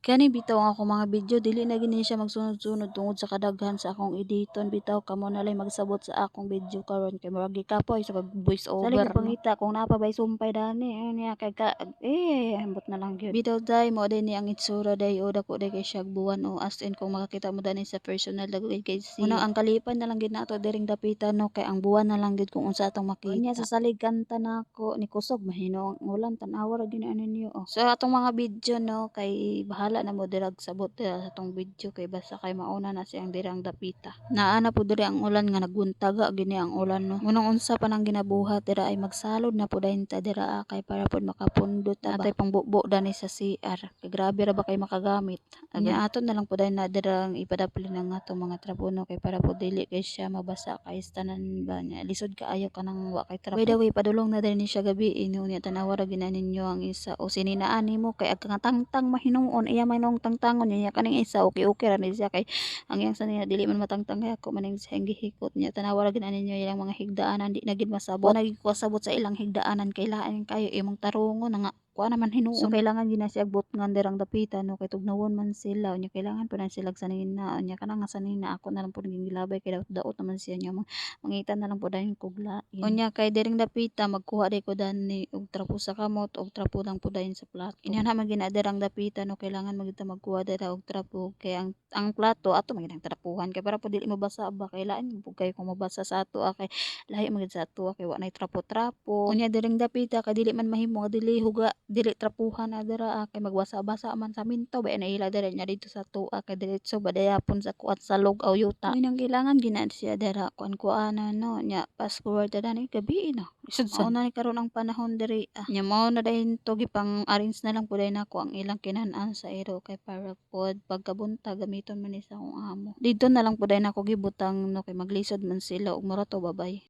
Kani bitaw ang akong mga video dili na gini siya magsunod-sunod tungod sa kadaghan sa akong editon bitaw kamo na lang magsabot sa akong video karon kay murag gikapoy sa voice over no. Pangita kung napabay sumpay dani niya kay ka ambot na lang gyud. Bitaw day mo din ni ang itsura day o dako day kay siya buwan o as in kung makakita mo dani sa personal dako kay si. Una ang kalipan na lang gid nato diring dapitan no kay ang buwan na lang gid kung unsa atong makita. Unya sa salig kanta nako ni kusog mahino ang ulan tan-awa ra gini ani niyo oh. So atong mga video no kay bahala na mo dirag sabot dira sa tong video kay basta kay mauna na siyang dirang dapita. Naa na po diri ang ulan nga naguntaga gini ang ulan no. Munang unsa pa nang ginabuhat dira ay magsalod na po dayon ta dira kay para pod makapundot ta ba. Atay pangbubo dani sa CR. Kay grabe ra ba kay makagamit. Anya aton na lang po dayon na dirang ipadapli ng atong mga trapuno kay para po dili kay siya mabasa kay tanan ba niya. Lisod kaayo kanang wa kay trapo. By the way padulong na din ni siya gabi inunya tanawa ra gina ninyo ang isa o sininaan nimo kay agka tangtang mahinuon iya manong tangtangon niya kaning isa okay ra ni siya kay ang iyang sanina dili man matangtang kay ako maning siyang gihikot niya tanawa ra gid ninyo ilang mga higdaanan di na gid masabot nagig ko sabot sa ilang higdaanan kay lain kayo imong tarungon nga kuha naman hinuon so kailangan gina siya butngan dirang dapitan no kay tugnawon man sila unya kailangan pa na sila sanina unya kana nga sanina ako na lang pud gilabay kay daot naman siya nya mangitan na lang pud dayon kuglain unya kay diring dapita magkuha day ko dani og trapo sa kamot og trapo lang pud dayon sa plato inana man ginadirang dapitan no kailangan magita magkuha dira og trapo kay ang plato ato man ginang trapuhan kay para pud dili mabasa ba kay lain pud kayo kung mabasa sa ato kay lahi man gid sa ato kay wa nay trapo-trapo unya diring dapita kay dili man mahimo dili huga dili trapuhan na dira kay magbasa-basa man sa minto ba na ila dira nya dito sa tuwa kay diretso badayapon sa kuat sa log aw yuta nang kailangan gina siya dira kuan no nya fast forward ta dani gabi na isud sa una ni karon ang panahon diri nya mao na dayon to gipang arrange na lang pud nako ang ilang kinan-an sa ero kay para pod pagkabuntag gamiton man ni sa akong amo dito na lang pud nako gibutang no kay maglisod man sila og mura to babay.